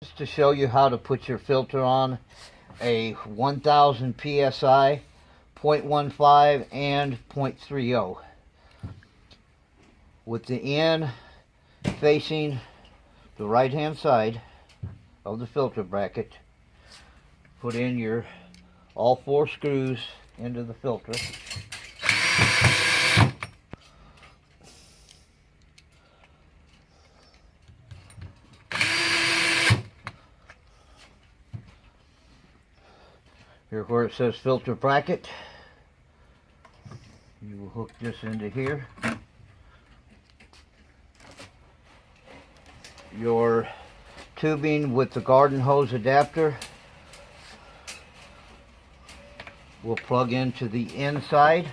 Just to show you how to put your filter on a 1000 PSI, 0.15 and 0.30 with the end facing the right hand side of the filter bracket. Put in your all 4 screws into the filter. Here where it says filter bracket, you will hook this into here. Your tubing with the garden hose adapter will plug into the inside.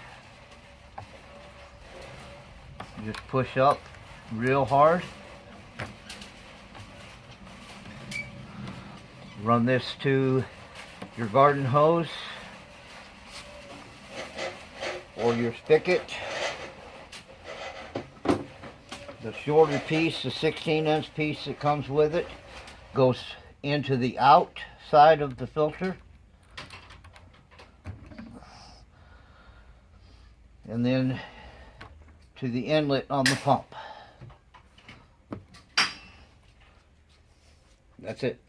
Just push up real hard. Run this to your garden hose or your spigot. The shorter piece, the 16-inch piece that comes with it, goes into the outside of the filter, and then to the inlet on the pump. That's it.